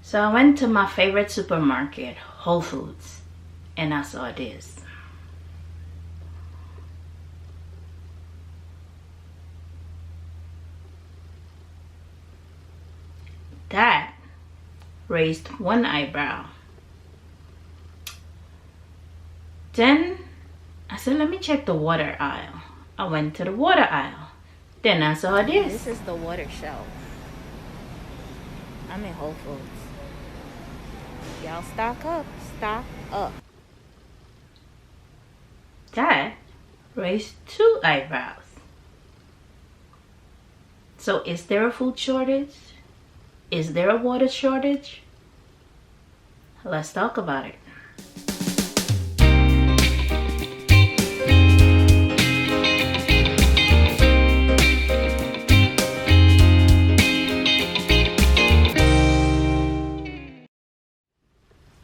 So I went to my favorite supermarket, Whole Foods, and I saw this. That raised one eyebrow. Then I said, let me check the water aisle. I went to the water aisle. Then I saw this. This is the water shelf. I'm in Whole Foods. Y'all stock up, stock up. That raised two eyebrows. So is there a food shortage? Is there a water shortage? Let's talk about it.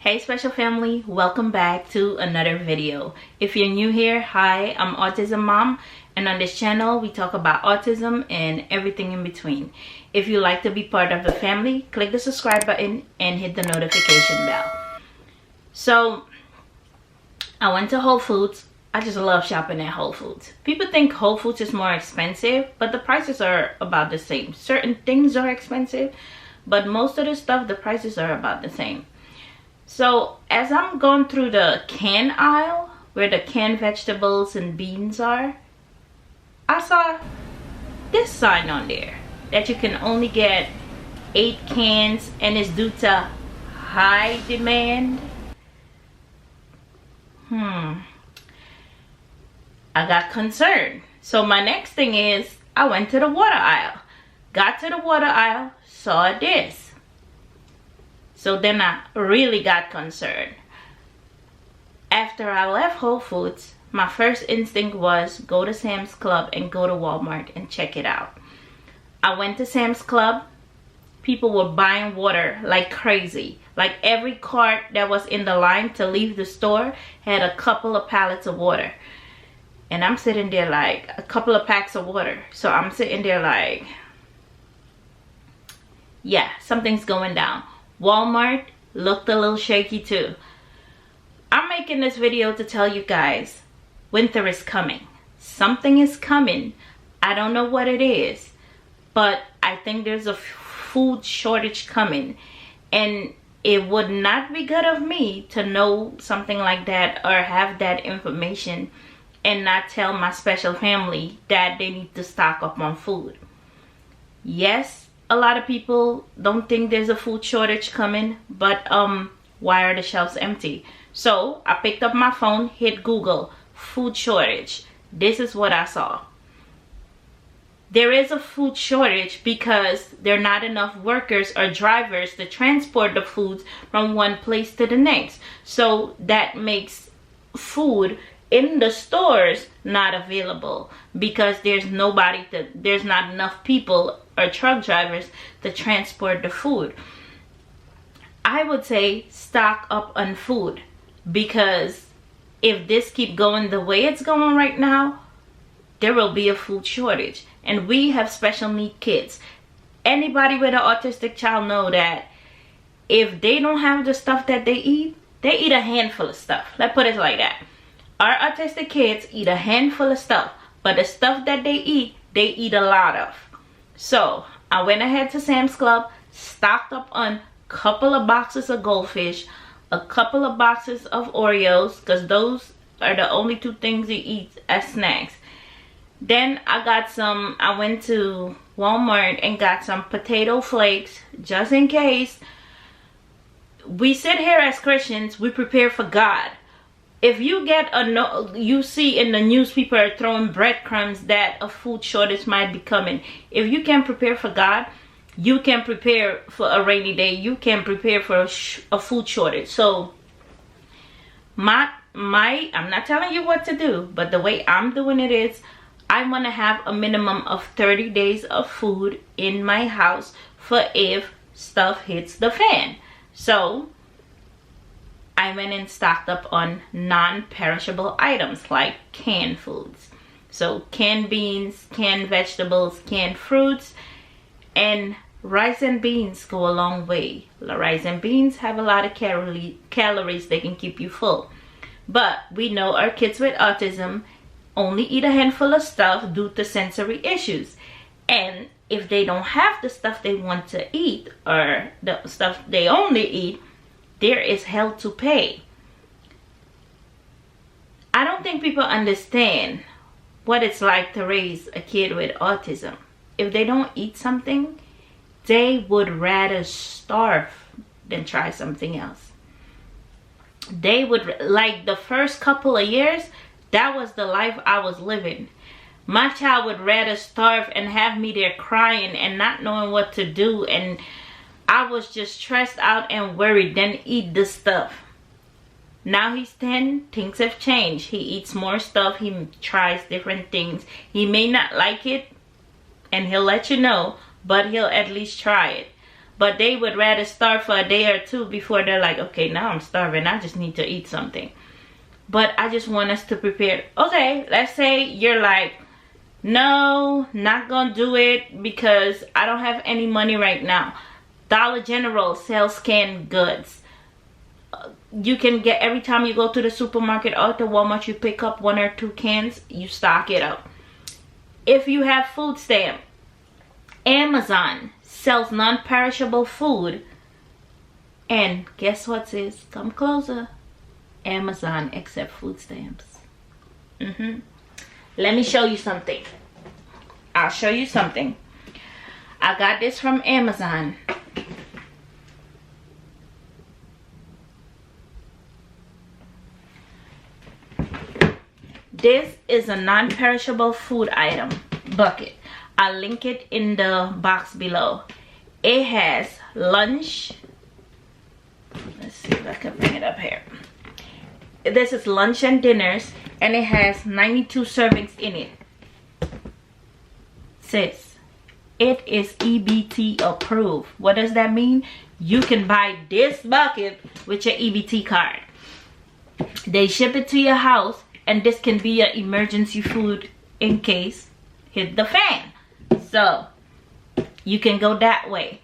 Hey special family, welcome back to another video. If you're new here, hi, I'm Autism Mom, and on this channel we talk about autism and everything in between. If you like to be part of the family, click the subscribe button and hit the notification bell. So I went to Whole Foods. I just love shopping at Whole Foods. People think Whole Foods is more expensive, but the prices are about the same. Certain things are expensive, but most of the stuff, the prices are about the same. So as I'm going through the can aisle where the canned vegetables and beans are, I saw this sign on there that you can only get 8 cans and it's due to high demand. I got concerned. So my next thing is I went to the water aisle. Got to the water aisle, saw this. So then I really got concerned. After I left Whole Foods, my first instinct was go to Sam's Club and go to Walmart and check it out. I went to Sam's Club. People were buying water like crazy. Like every cart that was in the line to leave the store had a couple of pallets of water. And I'm sitting there like a couple of packs of water. So I'm sitting there like, yeah, something's going down. Walmart looked a little shaky too. I'm making this video to tell you guys, winter is coming. Something is coming. I don't know what it is, but I think there's a food shortage coming. And it would not be good of me to know something like that or have that information and not tell my special family that they need to stock up on food. Yes, a lot of people don't think there's a food shortage coming, but why are the shelves empty? So I picked up my phone, hit Google, food shortage. This is what I saw. There is a food shortage because there are not enough workers or drivers to transport the foods from one place to the next. So that makes food in the stores not available because there's not enough people or truck drivers to transport the food. I would say stock up on food, because if this keep going the way it's going right now, there will be a food shortage. And we have special need kids. Anybody with an autistic child know that if they don't have the stuff that they eat a handful of stuff. Let's put it like that. Our autistic kids eat a handful of stuff, but the stuff that they eat a lot of. So I went ahead to Sam's Club, stocked up on a couple of boxes of goldfish, a couple of boxes of Oreos, because those are the only 2 things he eats as snacks. Then I went to Walmart and got some potato flakes, just in case. We sit here as Christians, we prepare for God. If you get you see in the news people are throwing breadcrumbs that a food shortage might be coming. If you can prepare for God, you can prepare for a rainy day. You can prepare for a food shortage. So I'm not telling you what to do, but the way I'm doing it is I want to have a minimum of 30 days of food in my house for if stuff hits the fan. So I went and stocked up on non-perishable items like canned foods. So canned beans, canned vegetables, canned fruits, and rice and beans go a long way. Rice and beans have a lot of calories. They can keep you full. But we know our kids with autism only eat a handful of stuff due to sensory issues. And if they don't have the stuff they want to eat, or the stuff they only eat, there is hell to pay. I don't think people understand what it's like to raise a kid with autism. If they don't eat something, they would rather starve than try something else. They would, like the first couple of years, that was the life I was living. My child would rather starve and have me there crying and not knowing what to do, and I was just stressed out and worried than eat the stuff. Now he's 10, things have changed. He eats more stuff, he tries different things. He may not like it, and he'll let you know, but he'll at least try it. But they would rather starve for a day or two before they're like, okay, now I'm starving, I just need to eat something. But I just want us to prepare. Okay, let's say you're like, no, not gonna do it because I don't have any money right now. Dollar General sells canned goods. You can get, every time you go to the supermarket or to Walmart, you pick up 1 or 2 cans, you stock it up. If you have food stamp, Amazon sells non-perishable food. And guess what, sis? Come closer. Amazon accept food stamps. Let me show you something. I'll show you something. I got this from Amazon. This is a non-perishable food item bucket. I'll link it in the box below. It has lunch. Let's see if I can bring it up here. This is lunch and dinners, and it has 92 servings in it. Sis, it is EBT approved. What does that mean? You can buy this bucket with your EBT card. They ship it to your house, and this can be your emergency food in case hit the fan. So you can go that way.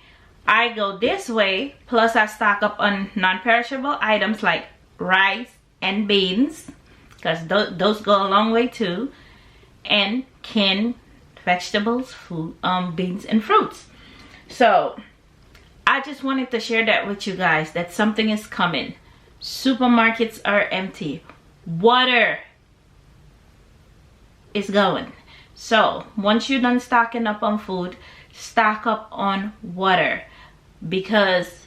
I go this way, plus I stock up on non-perishable items like rice and beans, because those go a long way too, and canned vegetables, food, beans and fruits. So I just wanted to share that with you guys, that something is coming. Supermarkets are empty. Water is going. So once you're done stocking up on food, stock up on water, because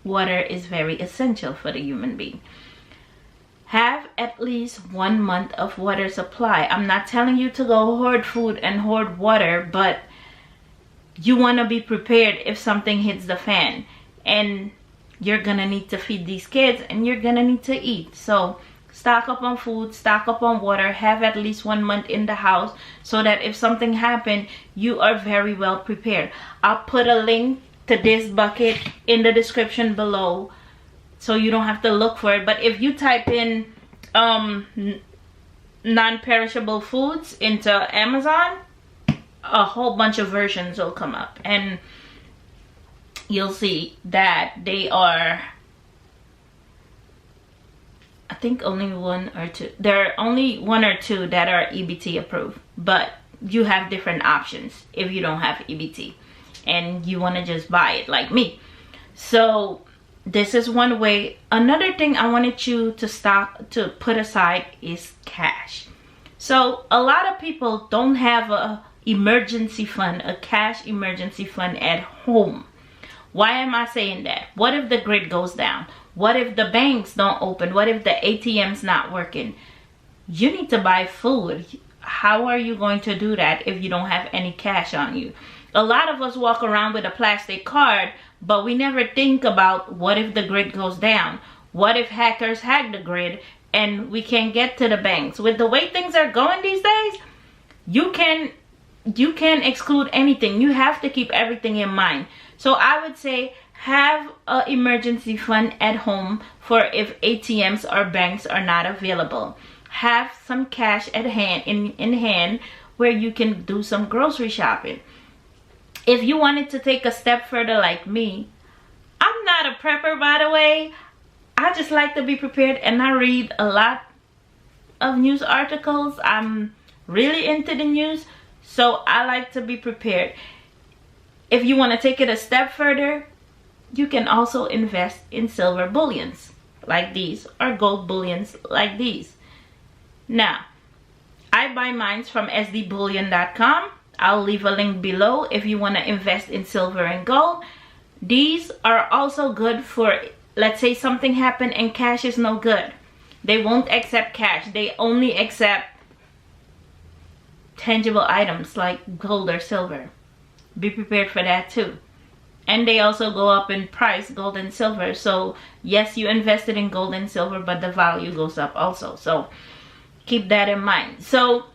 water is very essential for the human being. Have at least 1 month of water supply. I'm not telling you to go hoard food and hoard water, but you want to be prepared if something hits the fan, and you're gonna need to feed these kids and you're gonna need to eat. So stock up on food, stock up on water, have at least 1 month in the house so that if something happened, you are very well prepared. I'll put a link to this bucket in the description below so you don't have to look for it. But if you type in non-perishable foods into Amazon, a whole bunch of versions will come up, and you'll see that they are, I think, only 1 or 2. There are only 1 or 2 that are EBT approved, but you have different options if you don't have EBT and you want to just buy it like me. So this is one way. Another thing I wanted you to put aside is cash. So a lot of people don't have a emergency fund, a cash emergency fund at home. Why am I saying that? What if the grid goes down? What if the banks don't open? What if the ATM's not working? You need to buy food. How are you going to do that if you don't have any cash on you? A lot of us walk around with a plastic card, but we never think about, what if the grid goes down? What if hackers hack the grid and we can't get to the banks? With the way things are going these days, you can't exclude anything. You have to keep everything in mind. So I would say have an emergency fund at home for if ATMs or banks are not available. Have some cash at hand, in hand, where you can do some grocery shopping. if you wanted to take a step further like me, I'm not a prepper, by the way. I just like to be prepared, and I read a lot of news articles. I'm really into the news, so I like to be prepared. If you want to take it a step further, you can also invest in silver bullions like these, or gold bullions like these. Now, I buy mine from sdbullion.com. I'll leave a link below if you want to invest in silver and gold. These are also good for, let's say something happened and cash is no good. They won't accept cash. They only accept tangible items like gold or silver. Be prepared for that too. And they also go up in price, gold and silver. So yes, you invested in gold and silver, but the value goes up also. So keep that in mind. So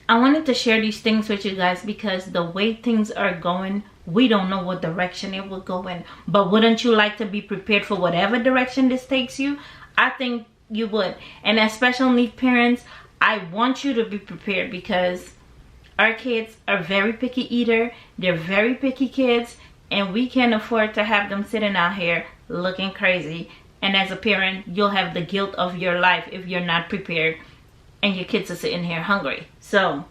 I wanted to share these things with you guys because the way things are going, we don't know what direction it will go in. But wouldn't you like to be prepared for whatever direction this takes you? I think you would. And as special needs parents, I want you to be prepared because our kids are very picky eater. They're very picky kids, and we can't afford to have them sitting out here looking crazy. And as a parent, you'll have the guilt of your life if you're not prepared and your kids are sitting here hungry. So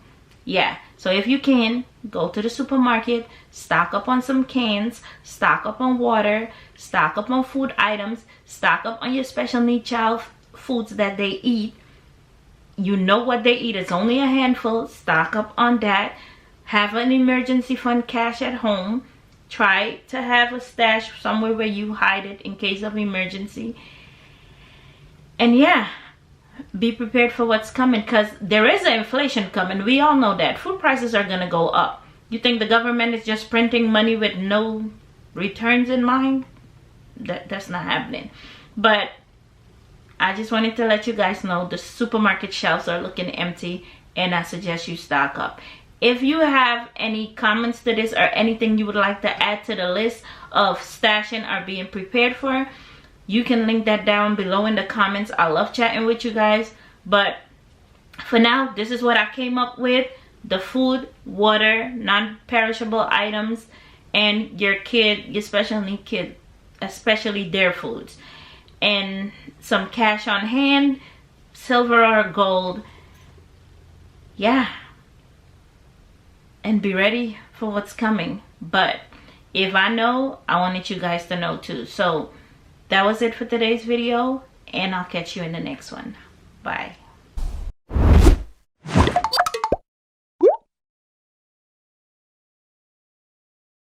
yeah, so if you can, go to the supermarket, stock up on some cans, stock up on water, stock up on food items, stock up on your special need child foods that they eat. You know what they eat, it's only a handful. Stock up on that. Have an emergency fund cash at home. Try to have a stash somewhere where you hide it in case of emergency. And yeah, be prepared for what's coming, because there is an inflation coming. We all know that food prices are gonna go up. You think the government is just printing money with no returns in mind? That's not happening. But I just wanted to let you guys know the supermarket shelves are looking empty, and I suggest you stock up. If you have any comments to this or anything you would like to add to the list of stashing or being prepared for, you can link that down below in the comments. I love chatting with you guys. But for now, this is what I came up with. The food, water, non-perishable items, and your kid, your special need kid, especially their foods. And some cash on hand, silver or gold. Yeah. And be ready for what's coming. But if I know, I wanted you guys to know too. So that was it for today's video, and I'll catch you in the next one. Bye.